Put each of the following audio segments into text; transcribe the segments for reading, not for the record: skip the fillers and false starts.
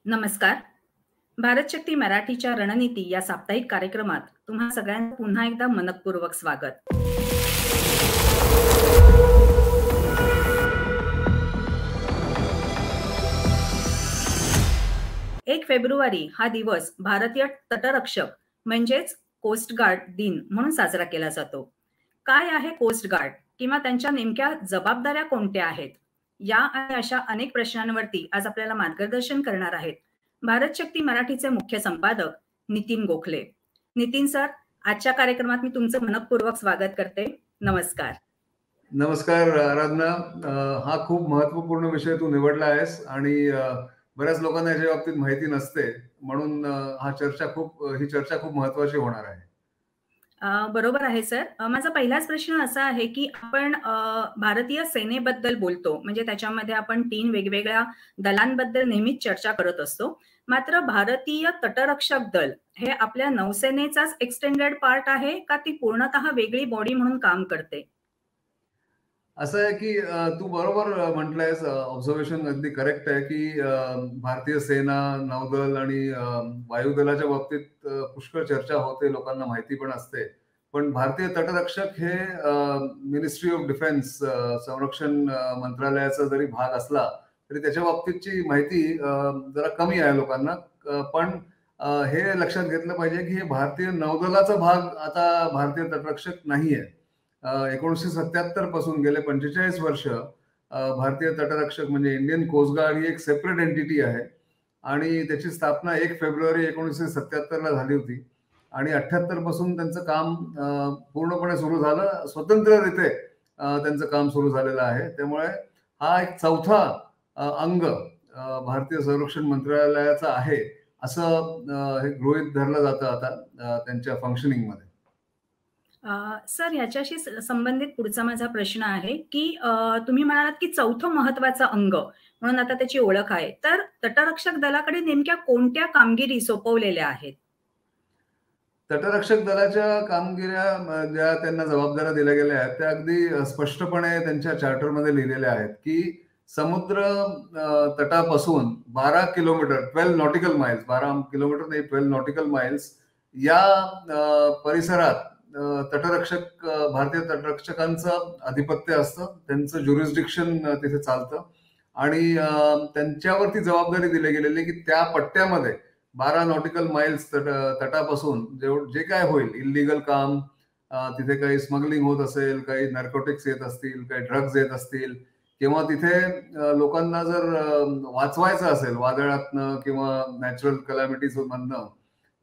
नमस्कार. भारत शक्ती मराठीच्या रणनीती या साप्ताहिक कार्यक्रमात तुम्हा सगळ्यांचं पुन्हा एकदा मनःपूर्वक स्वागत. 1 फेब्रुवारी हा दिवस भारतीय तटरक्षक म्हणजेच कोस्ट गार्ड दिन म्हणून साजरा केला जातो. काय आहे कोस्ट गार्ड किंवा त्यांच्या नेमक्या जबाबदाऱ्या कोणत्या आहेत? या आणि अशा अनेक प्रश्नांवरती आज आपल्याला मार्गदर्शन करणार आहेत भारत शक्ती मराठीचे मुख्य संपादक नितीन गोखले. नितीन सर, आजच्या कार्यक्रमात मी तुमचं मनःपूर्वक स्वागत करते. नमस्कार. नमस्कार आराधना. हा खूप महत्वपूर्ण विषय तू निवडला आहेस आणि बऱ्याच लोकांना याच्या बाबतीत माहिती नसते, म्हणून ही चर्चा खूप महत्वाची होणार आहे. बरोबर आहे सर. माझा पहिलाच प्रश्न असा आहे की आपण भारतीय सेनेबद्दल बोलतो, म्हणजे त्याच्यामध्ये आपण 3 वेगवेगळ्या दलांबद्दल नेहमीच चर्चा करत असतो. मात्र भारतीय तटरक्षक दल हे आपल्या नौसेनेचाच एक्सटेंडेड पार्ट आहे का ती पूर्णतः वेगळी बॉडी म्हणून काम करते? असं आहे की तू बरोबर म्हटलंयस. ऑब्झर्वेशन अगदी करेक्ट आहे की भारतीय सेना, नौदल आणि वायुदलाच्या बाबतीत पुष्कळ चर्चा होते, लोकांना माहिती पण असते. पण भारतीय तटरक्षक हे मिनिस्ट्री ऑफ डिफेन्स, संरक्षण मंत्रालयाचा जरी भाग असला तरी त्याच्या बाबतीतची माहिती जरा कमी आहे लोकांना. पण हे लक्षात घेतलं पाहिजे की हे भारतीय नौदलाचा भाग आता भारतीय तटरक्षक नाहीये. 1977 पासून गेले 45 वर्ष भारतीय तटरक्षक म्हणजे इंडियन कोस्ट गार्ड ही एक सेपरेट एंटिटी आहे आणि त्याची स्थापना 1 फेब्रुवारी 1977 ला झाली होती आणि 78 पासून त्यांचं काम पूर्णपणे सुरू झालं. स्वतंत्ररित्या त्यांचं काम सुरू झालेलं आहे. त्यामुळे हा एक चौथा अंग भारतीय संरक्षण मंत्रालयाचा आहे असं हे गृहीत धरलं जातं आता त्यांच्या फंक्शनिंग मध्ये. सर, ह्याच्याशी संबंधित पुढचा माझा प्रश्न आहे की तुम्ही म्हणालात की चौथं महत्वाचं अंग म्हणून आता त्याची ओळख आहे, तर तटरक्षक दलाकडे नेमक्या कोणत्या कामगिरी सोपवलेल्या आहेत? तटरक्षक दलाच्या कामगिऱ्या ज्या त्यांना जबाबदाऱ्या दिल्या गेल्या आहेत त्या अगदी स्पष्टपणे त्यांच्या चार्टरमध्ये लिहिलेल्या आहेत की समुद्र तटापासून 12 किलोमीटर 12 नॉटिकल माइल्स, 12 किलोमीटर नाही 12 नॉटिकल माइल्स या परिसरात तटरक्षक भारतीय तटरक्षकांचं आधिपत्य असतं, त्यांचं ज्युरिस्डिक्शन तिथे चालतं आणि त्यांच्यावरती जबाबदारी दिली गेलेली की त्या पट्ट्यामध्ये 12 नॉटिकल माइल्स तटापासून जे काय होईल इल्लीगल काम, तिथे काही स्मगलिंग होत असेल, काही नार्कोटिक्स येत असतील, काही ड्रग्ज येत असतील किंवा तिथे लोकांना जर वाचवायचं असेल वादळातनं किंवा नॅचरल कलॅमिटीज मधनं,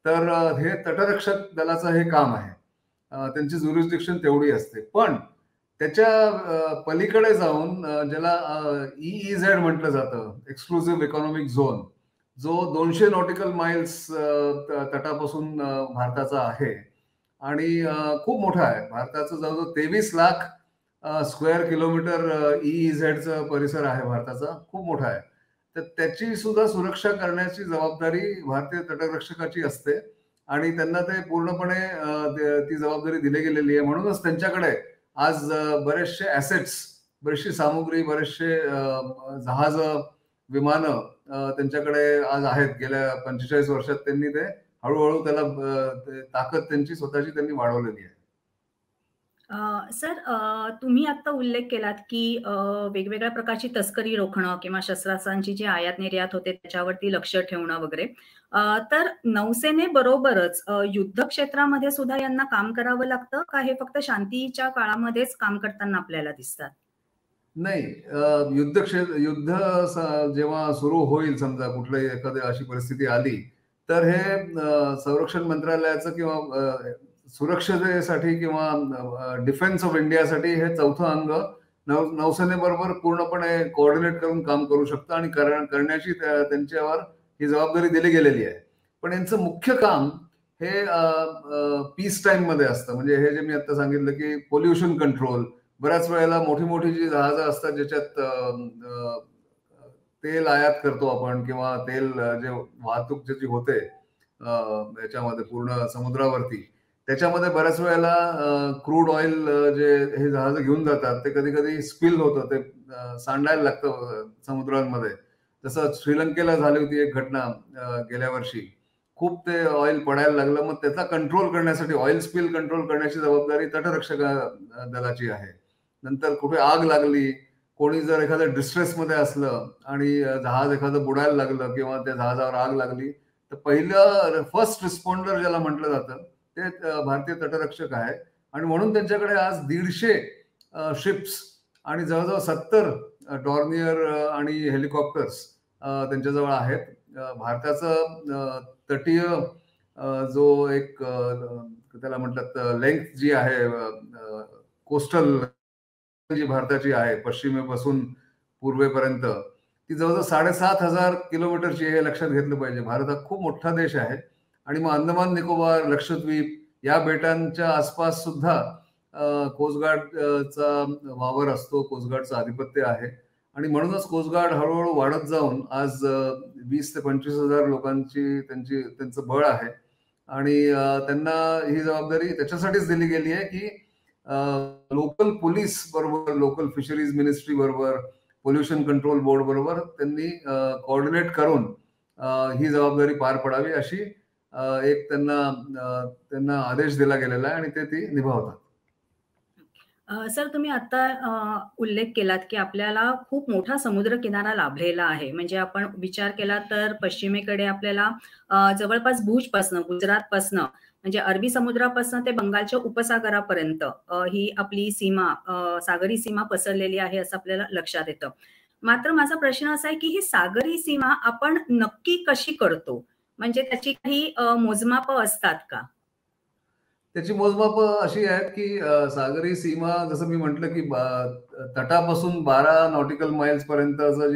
तर हे तटरक्षक दलाचं हे काम आहे. त्यांची ज्युरिस्डिक्शन तेवढी असते. पण त्याच्या पलीकडे जाऊन ज्याला EEZ म्हटलं जातं, एक्सक्लुसिव्ह इकॉनॉमिक झोन, जो 200 नॉटिकल माइल्स तटापासून भारताचा आहे आणि खूप मोठा आहे. भारताचं जवळजवळ 23 लाख स्क्वेअर किलोमीटर EEZचा परिसर आहे भारताचा, खूप मोठा आहे. तर त्याची सुद्धा सुरक्षा करण्याची जबाबदारी भारतीय तटरक्षकाची असते आणि त्यांना ते पूर्णपणे ती जबाबदारी दिली गेलेली आहे. म्हणूनच त्यांच्याकडे आज बरेचसे ऍसेट्स, बरीचशी सामुग्री, बरेचसे जहाज, विमानं त्यांच्याकडे आज आहेत. गेल्या 45 वर्षात त्यांनी ते हळूहळू त्याला ताकद त्यांची स्वतःची त्यांनी वाढवलेली आहे. सर, तुम्ही आता उल्लेख केलात की वेगवेगळ्या प्रकारची तस्करी रोखणं किंवा शस्त्रास्त्रांची जी आयात निर्यात होते त्याच्यावरती लक्ष ठेवणं वगैरे, तर नौसेनेबरोबरच युद्ध क्षेत्रामध्ये सुद्धा यांना काम करावं लागतं का हे फक्त शांतीच्या काळामध्येच काम करताना आपल्याला दिसतात? नाही, युद्ध जेव्हा सुरू होईल, समजा कुठल्याही एखादी अशी परिस्थिती आली तर हे संरक्षण मंत्रालयाचं किंवा सुरक्षतेसाठी किंवा डिफेन्स ऑफ इंडियासाठी हे चौथं अंग नौसेनेबरोबर पूर्णपणे कोऑर्डिनेट करून काम करू शकतं आणि करण्याची त्यांच्यावर ही जबाबदारी दिली गेलेली आहे. पण यांचं मुख्य काम हे पीस टाइम मध्ये असतं. म्हणजे हे जे मी आता सांगितलं की पोल्युशन कंट्रोल, बऱ्याच वेळेला मोठी मोठी जी जहाजं असतात ज्याच्यात तेल आयात करतो आपण किंवा तेल जे वाहतूक जी होते याच्यामध्ये पूर्ण समुद्रावरती, त्याच्यामध्ये बऱ्याच वेळेला क्रूड ऑइल जे हे जहाज घेऊन जातात ते कधी कधी स्पिल होतं, ते सांडायला लागतं समुद्रांमध्ये जसं श्रीलंकेला झाली होती एक घटना गेल्या वर्षी, खूप ते ऑइल पडायला लागलं, मग त्याचा कंट्रोल करण्यासाठी ऑइल स्पिल कंट्रोल करण्याची जबाबदारी तटरक्षक दलाची आहे. नंतर कुठे आग लागली, कोणी जर एखाद्या डिस्ट्रेसमध्ये असलं आणि जहाज एखादं बुडायला लागलं किंवा त्या जहाजावर आग लागली, तर पहिलं फर्स्ट रिस्पॉन्डर ज्याला म्हटलं जातं ते भारतीय तटरक्षक आहे. आणि म्हणून त्यांच्याकडे आज 150 शिप्स आणि जवळजवळ 70 डॉर्नियर आणि हेलिकॉप्टर्स त्यांच्याजवळ आहेत. भारताचं तटीय जो एक त्याला म्हणतात लेंथ जी आहे, कोस्टल जी भारताची आहे पश्चिमेपासून पूर्वेपर्यंत, ती जवळजवळ 7,500 किलोमीटरची हे लक्षात घेतलं पाहिजे. भारत हा खूप मोठा देश आहे आणि मग अंदमान निकोबार, लक्षद्वीप या बेटांच्या आसपास सुद्धा कोस्टगार्डचा वावर असतो, कोस्टगार्डचं आधिपत्य आहे. आणि म्हणूनच कोस्टगार्ड हळूहळू वाढत जाऊन आज 20 ते 25,000 लोकांची त्यांचं बळ आहे. आणि त्यांना ही जबाबदारी त्याच्यासाठीच दिली गेली आहे की लोकल पोलीस बरोबर, लोकल फिशरीज मिनिस्ट्री बरोबर, पोल्युशन कंट्रोल बोर्ड बरोबर त्यांनी कोऑर्डिनेट करून ही जबाबदारी पार पडावी अशी एक त्यांना आदेश दिला गेलेला आहे आणि ते ती निभावतात. सर, तुम्ही आता उल्लेख केलात की आपल्याला खूप मोठा समुद्र किनारा लाभलेला आहे. म्हणजे आपण विचार केला तर पश्चिमेकडे आपल्याला जवळपास भुजपासनं, गुजरातपासनं म्हणजे अरबी समुद्रापासून ते बंगालच्या उपसागरापर्यंत ही आपली सीमा, सागरी सीमा पसरलेली आहे असं आपल्याला लक्षात येतं. मात्र माझा प्रश्न असा आहे की ही सागरी सीमा आपण नक्की कशी करतो? म्हणजे त्याची काही मोजमापं असतात का? त्याची मोजमापं अशी आहेत की सागरी सीमा जसं मी म्हटलं की तटापासून 12 नॉटिकल माइल्स पर्यंतचं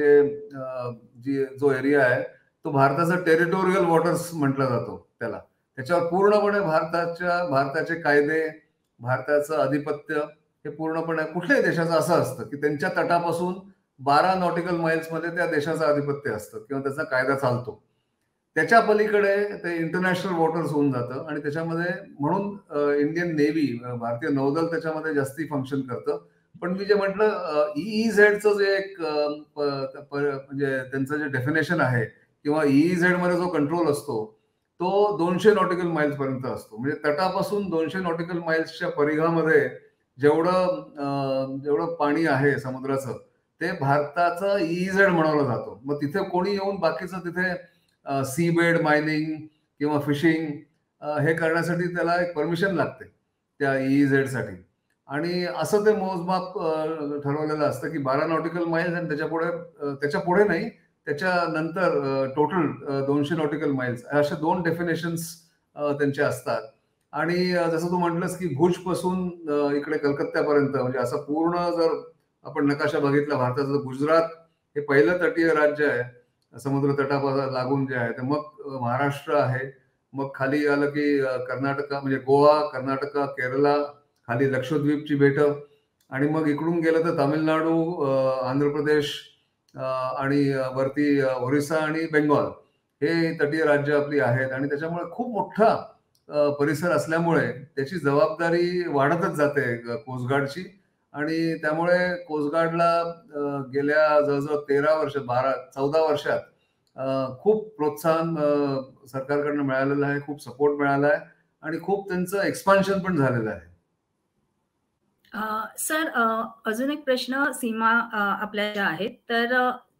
जो एरिया आहे तो भारताचा टेरिटोरियल वॉटर्स म्हटला जातो त्याला. त्याच्यावर पूर्णपणे भारताचे कायदे, भारताचं आधिपत्य हे पूर्णपणे कुठल्याही देशाचं असं असतं की त्यांच्या तटापासून 12 नॉटिकल माइल्स मध्ये त्या देशाचं आधिपत्य असतं किंवा त्याचा कायदा चालतो. त्याच्या पलीकडे ते इंटरनॅशनल वॉटर्स होऊन जातं आणि त्याच्यामध्ये म्हणून इंडियन नेव्ही, भारतीय नौदल त्याच्यामध्ये जास्ती फंक्शन करतं. पण मी जे म्हटलं EEZचं जे एक म्हणजे त्यांचं जे डेफिनेशन आहे किंवा EEZ मध्ये जो कंट्रोल असतो तो 200 नॉटिकल माइल्स पर्यंत असतो. म्हणजे तटापासून 200 नॉटिकल माइल्सच्या परिघामध्ये जेवढं पाणी आहे समुद्राचं ते भारताचं EEZ म्हणवलं जातो. मग तिथे कोणी येऊन बाकीचं तिथे सी बेड मायनिंग किंवा फिशिंग हे करण्यासाठी त्याला एक परमिशन लागते त्या EEZ साठी. आणि असं ते मोजमाप ठरवलेलं असतं की 12 नॉटिकल माइल्स आणि त्याच्या पुढे नाही, त्याच्यानंतर टोटल 200 नॉटिकल माइल्स अशा 2 डेफिनेशन्स त्यांचे असतात. आणि जसं तू म्हटलंस की भुजपासून इकडे कलकत्त्यापर्यंत म्हणजे असं पूर्ण जर आपण नकाशा बघितला भारताचा, गुजरात हे पहिलं तटीय राज्य आहे समुद्र तटापासून लागून जे आहे. तर मग महाराष्ट्र आहे, मग खाली आलं की कर्नाटक म्हणजे गोवा, कर्नाटक, केरला, खाली लक्षद्वीपची बेटं आणि मग इकडून गेलं तर तामिळनाडू, आंध्र प्रदेश आणि वरती ओरिसा आणि बेंगॉल हे तटीय राज्य आपली आहेत. आणि त्याच्यामुळे खूप मोठा परिसर असल्यामुळे त्याची जबाबदारी वाढतच जाते कोस्टगार्डची. आणि त्यामुळे कोस्टगार्डला गेल्या जवळजवळ 13 वर्ष 14 वर्षात खूप प्रोत्साहन सरकारकडनं मिळालेलं आहे, खूप सपोर्ट मिळाला आहे आणि खूप त्यांचं एक्सपान्शन पण झालेलं आहे. सर, अजून एक प्रश्न सीमा आपल्या ज्या आहेत तर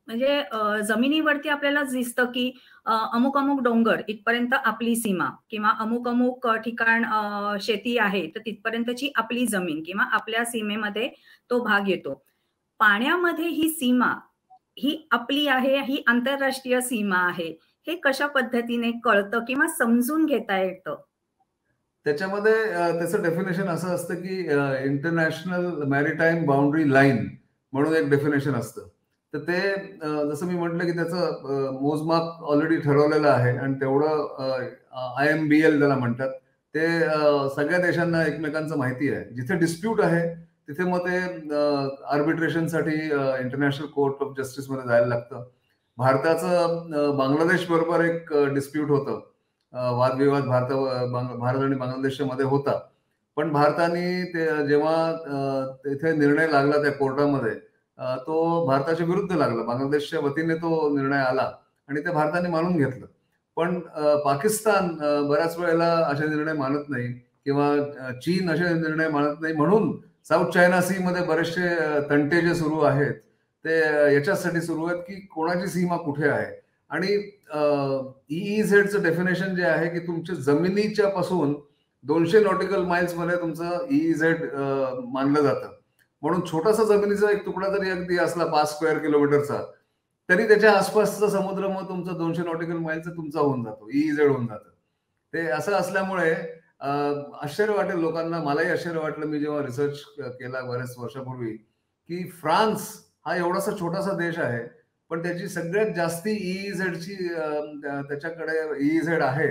म्हणजे जमिनीवरती आपल्याला दिसतं की अमुक-अमुक डोंगर इथपर्यंत आपली सीमा किंवा अमुक-अमुक ठिकाण शेती आहे तर तिथपर्यंतची आपली जमीन किंवा आपल्या सीमेमध्ये तो भाग येतो. पाण्यामध्ये ही सीमा ही आपली आहे, ही आंतरराष्ट्रीय सीमा आहे. हे कशा पद्धतीने कळतं किंवा समजून घेता येतं? त्याच्यामध्ये त्याचं डेफिनेशन असं असतं की इंटरनॅशनल मॅरीटाईम बाउंड्री लाईन म्हणून एक डेफिनेशन असतं. तर ते जसं मी म्हटलं की त्याचं मोजमाप ऑलरेडी ठरवलेलं आहे आणि तेवढं IMBL त्याला म्हणतात. ते सगळ्या देशांना एकमेकांचं माहिती आहे. जिथे डिस्प्यूट आहे तिथे मग ते आर्बिट्रेशनसाठी इंटरनॅशनल कोर्ट ऑफ जस्टिसमध्ये जायला लागतं. भारताचं बांगलादेश बरोबर एक डिस्प्यूट होतं. वादविवाद भारत आणि बांगलादेशच्या मध्ये होता. पण भारताने ते जेव्हा तिथे निर्णय लागला त्या कोर्टामध्ये तो भारताच्या विरुद्ध लागला. बांगलादेशच्या वतीने तो निर्णय आला आणि ते भारताने मानून घेतलं. पण पाकिस्तान बऱ्याच वेळेला असे निर्णय मानत नाही किंवा चीन असे निर्णय मानत नाही. म्हणून साऊथ चायना सी मध्ये बरेचसे तंटे जे सुरू आहेत ते याच्यासाठी सुरू आहेत की कोणाची सीमा कुठे आहे. आणि EEZचं डेफिनेशन जे आहे की तुमच्या जमिनीच्या पासून 200 नॉटिकल माइल्स मध्ये तुमचं EEZ मानलं जातं. म्हणून छोटासा जमिनीचा एक तुकडा जरी अगदी असला 5 स्क्वेअर किलोमीटरचा, तरी त्याच्या आसपासचा समुद्र मग तुमचा 200 नॉटिकल माइलचा तुमचा होऊन जातो, EEZ होऊन जातं. ते असं असल्यामुळे आश्चर्य वाटेल लोकांना, मलाही आश्चर्य वाटलं मी जेव्हा रिसर्च केला बऱ्याच वर्षापूर्वी, की फ्रान्स हा एवढासा छोटासा देश आहे, पण त्याची सगळ्यात जास्ती EEZची त्याच्याकडे EEZ आहे,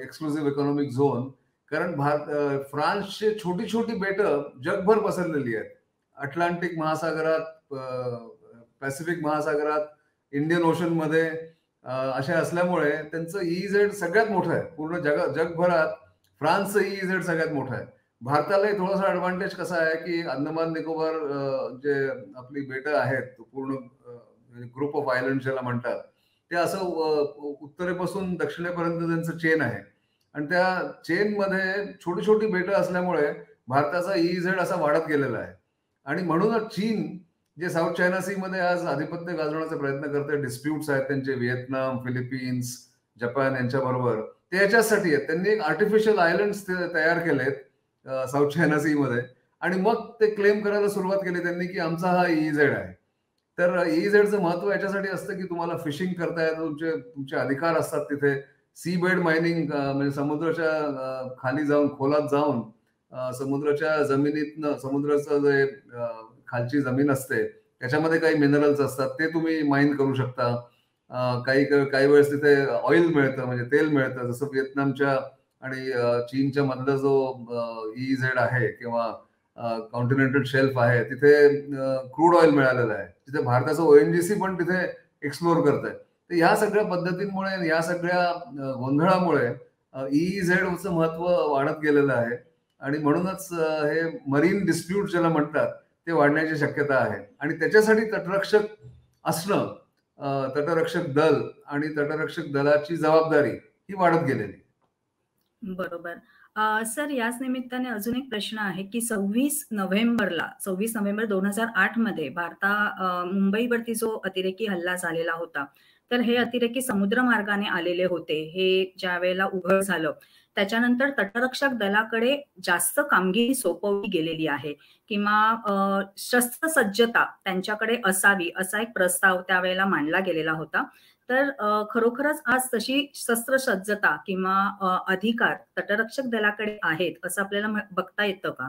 एक्सक्लुसिव्ह इकॉनॉमिक झोन. कारण फ्रान्सची छोटी छोटी बेटं जगभर पसरलेली आहेत. अटलांटिक महासागरात, पॅसिफिक महासागरात, इंडियन ओशन मध्ये अशा असल्यामुळे त्यांचं EEZ सगळ्यात मोठं आहे. पूर्ण जगभरात फ्रान्सचं EEZ सगळ्यात मोठं आहे. भारतालाही थोडासा ऍडव्हान्टेज कसा आहे की अंदमान निकोबार जे आपली बेटं आहेत, पूर्ण ग्रुप ऑफ आयलंड ज्याला म्हणतात, ते असं उत्तरेपासून दक्षिणेपर्यंत त्यांचं चेन आहे. आणि त्या चेनमध्ये छोटी छोटी बेटं असल्यामुळे भारताचा EEZ असा वाढत गेलेला आहे. आणि म्हणूनच चीन जे साऊथ चायना सी मध्ये आज आधिपत्य गाजवण्याचा प्रयत्न करते, डिस्प्यूट्स आहेत त्यांचे व्हिएतनाम, फिलिपिन्स, जपान यांच्या बरोबर, ते याच्यासाठी आहेत. त्यांनी एक आर्टिफिशियल आयलंड तयार केलेत साऊथ चायना सी मध्ये आणि मग ते क्लेम करायला सुरुवात केली त्यांनी की आमचा हा EEZ आहे. तर EEZचं महत्व याच्यासाठी असतं की तुम्हाला फिशिंग करता येतं, तुमचे अधिकार असतात तिथे. सी बेड मायनिंग म्हणजे समुद्राच्या खाली जाऊन, खोलात जाऊन, समुद्राच्या जमिनीतनं, समुद्राचं जे खालची जमीन असते त्याच्यामध्ये काही मिनरल्स असतात ते तुम्ही माइन करू शकता. काही वेळेस तिथे ऑइल मिळतं, म्हणजे तेल मिळतं. जसं व्हिएतनामच्या आणि चीनच्या मधला जो EEZ आहे किंवा कॉन्टिनेंटल शेल्फ आहे, तिथे क्रूड ऑइल मिळालेलं आहे. तिथे भारताचं ONGC पण तिथे एक्सप्लोर करत आहे. तर ह्या सगळ्या पद्धतींमुळे, या सगळ्या गोंधळामुळे EEZचं महत्व वाढत गेलेलं आहे. आणि म्हणूनच हे मरीन डिस्प्यूट ज्याला म्हणतात ते वाढण्याची शक्यता आहे. आणि त्याच्यासाठी तटरक्षक असणं, तटरक्षक दल आणि तटरक्षक दलाची जबाबदारी ही वाढत गेलेली. बरोबर. सर, याच निमित्ताने अजून एक प्रश्न आहे की 26 नोव्हेंबर 2008 मध्ये मुंबईवरती जो अतिरेकी हल्ला झालेला होता, तर हे अतिरेकी समुद्र मार्गाने आलेले होते. हे ज्या वेळेला उघड झालं त्याच्यानंतर तटरक्षक दलाकडे जास्त कामगिरी सोपवली गेलेली आहे किंवा शस्त्रसज्जता त्यांच्याकडे असावी असा एक प्रस्ताव त्यावेळेला मांडला गेलेला होता. तर खरोखरच आज तशी शस्त्रसज्जता किंवा अधिकार तटरक्षक दलाकडे आहेत असं आपल्याला बघता येतं का?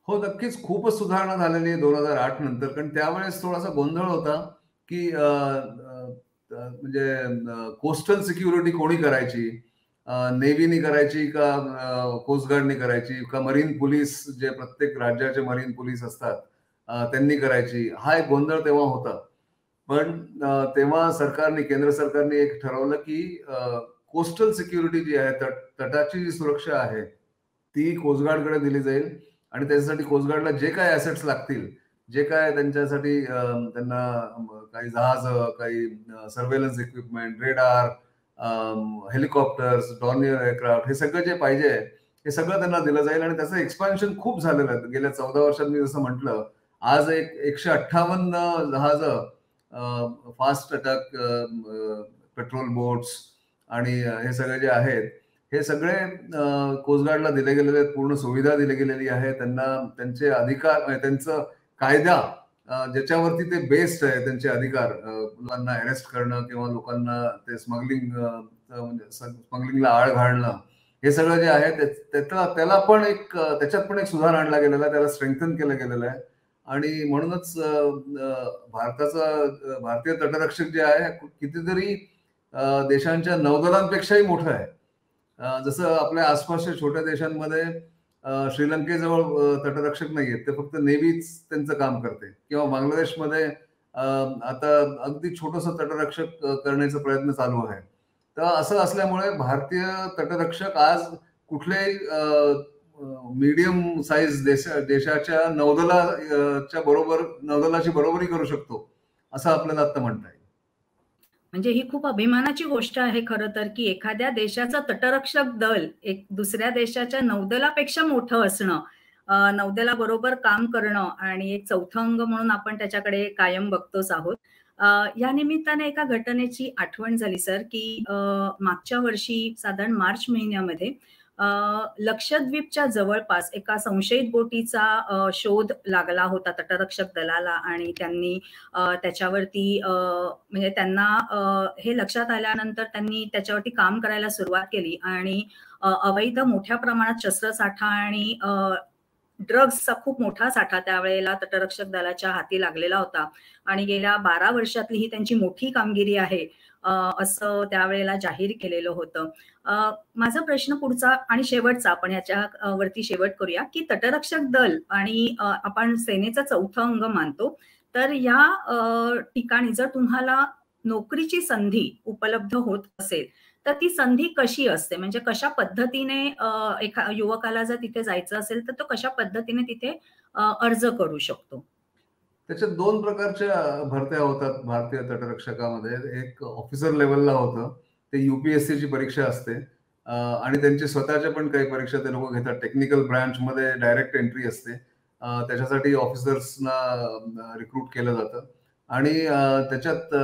हो, नक्कीच खूपच सुधारणा झालेली आहे 2008 नंतर. कारण त्यावेळेस थोडासा गोंधळ होता की म्हणजे कोस्टल सिक्युरिटी कोणी करायची, नेव्हीनी करायची का कोस्ट गार्डनी करायची का मरीन पोलीस, जे प्रत्येक राज्याचे मरीन पोलीस असतात त्यांनी करायची, हा एक गोंधळ तेव्हा होता. पण तेव्हा केंद्र सरकारने एक ठरवलं की कोस्टल सिक्युरिटी जी आहे, तटाची जी सुरक्षा आहे ती कोस्टगार्डकडे दिली जाईल. आणि त्याच्यासाठी कोस्टगार्डला जे काय ऍसेट्स लागतील, जे काय त्यांच्यासाठी त्यांना काही जहाज, काही surveillance equipment, radar, helicopters, Dornier aircraft, हे सगळं जे पाहिजे हे सगळं त्यांना दिलं जाईल. आणि त्याचं एक्सपान्शन खूप झालेलं आहे गेल्या 14 वर्षात. मी जसं म्हटलं, आज 158 जहाज, फास्ट अटॅक पेट्रोल बोट्स आणि हे सगळे जे आहेत, हे सगळे कोस्टगार्डला दिले गेलेले आहेत. पूर्ण सुविधा दिली गेलेली आहे त्यांना. त्यांचे अधिकार, त्यांचं कायदा ज्याच्यावरती ते बेस्ड आहे, त्यांचे अधिकार, लोकांना अरेस्ट करणं किंवा लोकांना ते स्मगलिंगला आळ घालणं, हे सगळं जे आहे त्याला पण त्याच्यात पण एक सुधार आणला गेलेला आहे, त्याला स्ट्रेंथन केलं गेलेलं आहे. आणि म्हणूनच भारतीय तटरक्षक जे आहे कितीतरी देशांच्या नौदलांपेक्षाही मोठं आहे. जसं आपल्या आसपासच्या छोट्या देशांमध्ये श्रीलंकेजवळ तटरक्षक नाहीयेत, ते फक्त नेव्हीच त्यांचं काम करते. किंवा बांगलादेशमध्ये आता अगदी छोटस तटरक्षक करण्याचा प्रयत्न चालू आहे. तर असं असल्यामुळे भारतीय तटरक्षक आज कुठल्याही मीडियम साईज देशाच्या नौदलाची बरोबरी करू शकतो असं आपल्याला आता म्हणता येईल. म्हणजे ही खूप अभिमानाची गोष्ट आहे खरं तर, की एखाद्या देशाचं तटरक्षक दल एक दुसऱ्या देशाच्या नौदलापेक्षा मोठं असणं, नौदलाबरोबर काम करणं आणि एक चौथं अंग म्हणून आपण त्याच्याकडे कायम बघतोच आहोत. या निमित्ताने एका घटनेची आठवण झाली सर, की मागच्या वर्षी साधारण मार्च महिन्यामध्ये लक्षद्वीपच्या जवळपास एका संशयित बोटीचा शोध लागला होता तटरक्षक दलाला आणि त्यांनी त्याच्यावरती म्हणजे त्यांना हे लक्षात आल्यानंतर त्यांनी त्याच्यावरती काम करायला सुरुवात केली आणि अवैध मोठ्या प्रमाणात शस्त्रसाठा आणि ड्रग्सचा खूप मोठा साठा त्यावेळेला तटरक्षक दलाच्या हाती लागलेला होता आणि गेल्या 12 वर्षातली ही त्यांची मोठी कामगिरी आहे असं त्यावेळेला जाहीर केलेलं होतं. माझा प्रश्न पुढचा आणि शेवटचा आपण याच्या वरती शेवट करूया, की तटरक्षक दल आणि आपण सेनेचं चौथं अंग मानतो. तर या ठिकाणी जर तुम्हाला नोकरीची संधी उपलब्ध होत असेल, तर ती संधी कशी असते? म्हणजे कशा पद्धतीने एका युवकाला जर तिथे जायचं असेल, तर तो कशा पद्धतीने तिथे अर्ज करू शकतो? त्याच्यात 2 प्रकारच्या भरत्या होतात भारतीय तटरक्षकामध्ये. एक ऑफिसर लेव्हलला होतं. ते यूपीएससीची परीक्षा असते आणि त्यांची स्वतःच्या पण काही परीक्षा ते लोकं घेतात. टेक्निकल ब्रांचमध्ये डायरेक्ट एंट्री असते. त्याच्यासाठी ऑफिसर्सना रिक्रूट केलं जातं आणि त्याच्यात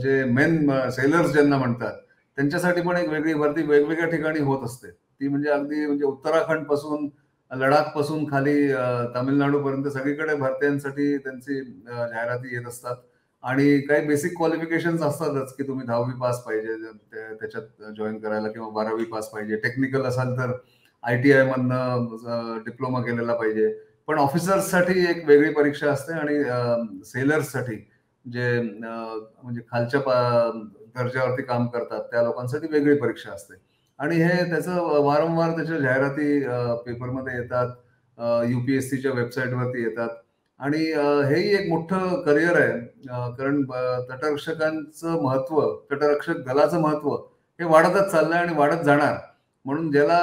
जे मेन सेलर्स ज्यांना म्हणतात, त्यांच्यासाठी पण एक वेगळी भरती वेगवेगळ्या ठिकाणी होत असते. ती म्हणजे अगदी म्हणजे उत्तराखंड पासून लडाख पासून खाली तामिळनाडूपर्यंत सगळीकडे भरत्यांसाठी त्यांची जाहिराती येत असतात आणि काही बेसिक क्वालिफिकेशन्स असतातच की तुम्ही 10वी पास पाहिजे त्याच्यात जॉईन करायला किंवा 12वी पास पाहिजे. टेक्निकल असाल तर ITI मधनं डिप्लोमा केलेला पाहिजे. पण ऑफिसर्ससाठी एक वेगळी परीक्षा असते आणि सेलर्ससाठी जे म्हणजे खालच्या दर्जावरती काम करतात त्या लोकांसाठी वेगळी परीक्षा असते. आणि हे त्याचं वारंवार त्याच्या जाहिराती पेपरमध्ये येतात, UPSCच्या वेबसाईटवरती येतात आणि हेही एक मोठं करिअर आहे. कारण तटरक्षकांचं महत्व, तटरक्षक दलाचं महत्व हे वाढतच चाललंय आणि वाढत जाणार. म्हणून ज्याला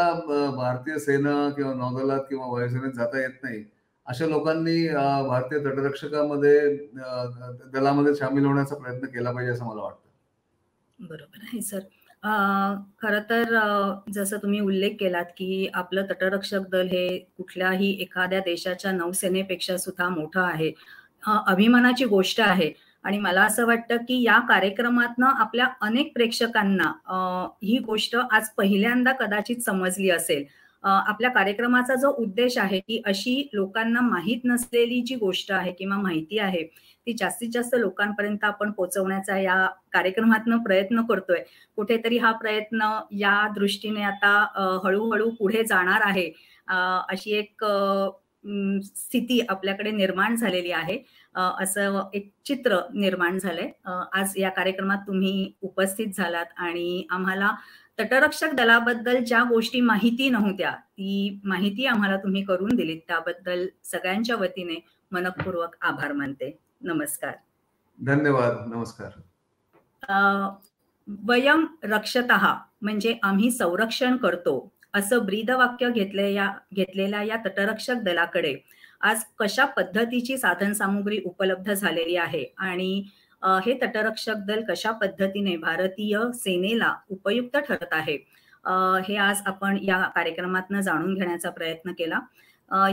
भारतीय सेना किंवा नौदलात किंवा वायुसेनेत जाता येत नाही, अशा लोकांनी भारतीय तटरक्षकामध्ये दलामध्ये सामील होण्याचा प्रयत्न केला पाहिजे असं मला वाटतं. बरोबर आहे सर. खरं तर जसं तुम्ही उल्लेख केलात, की आपलं तटरक्षक दल हे कुठल्याही एखाद्या देशाच्या नौसेनेपेक्षा सुद्धा मोठं आहे. अभिमानाची गोष्ट आहे आणि मला असं वाटतं, की या कार्यक्रमातनं आपल्या अनेक प्रेक्षकांना ही गोष्ट आज पहिल्यांदा कदाचित समजली असेल. आपल्या कार्यक्रमाचा जो उद्देश आहे, की अशी लोकांना माहीत नसलेली जी गोष्ट आहे किंवा माहिती आहे, ती जास्तीत जास्त लोकांपर्यंत आपण पोहोचवण्याचा या कार्यक्रमातनं प्रयत्न करतोय. कुठेतरी हा प्रयत्न या दृष्टीने आता हळू-हळू पुढे जाणार आहे. अशी एक स्थिती आपल्याकडे निर्माण झालेली आहे. असं एक चित्र निर्माण झालंय. आज या कार्यक्रमात तुम्ही उपस्थित झालात आणि आम्हाला तटरक्षक दलाबद्दल ज्या गोष्टी माहिती नव्हत्या, ती माहिती आम्हाला तुम्ही करून दिलीत. त्याबद्दल सगळ्यांच्या वतीने मनःपूर्वक आभार मानते. नमस्कार. धन्यवाद. नमस्कार. वयम रक्षतः म्हणजे आम्ही संरक्षण करतो असं ब्रीदवाक्य घेतलेल्या या तटरक्षक दलाकडे आज कशा पद्धतीची साधनसामुग्री उपलब्ध झालेली आहे आणि हे तटरक्षक दल कशा पद्धतीने भारतीय सेनेला उपयुक्त ठरत आहे, हे आज आपण या कार्यक्रमातनं जाणून घेण्याचा प्रयत्न केला.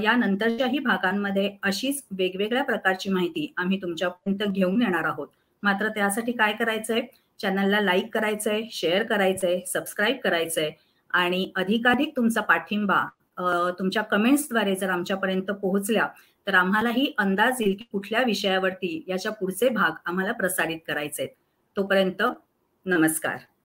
या नंतरच्याही भागांमध्ये अशीच वेगवेगळ्या प्रकारची माहिती आम्ही तुमच्यापर्यंत घेऊन येणार आहोत. मात्र त्यासाठी काय करायचंय? चॅनलला लाईक करायचंय, शेअर करायचंय, सबस्क्राईब करायचंय आणि अधिकाधिक तुमचा पाठिंबा तुमच्या कमेंट्सद्वारे जर आमच्यापर्यंत पोहोचल्या, तर आम्हालाही अंदाज येईल की कुठल्या विषयावरती याच्या पुढचे भाग आम्हाला प्रसारित करायचे आहेत. तोपर्यंत नमस्कार.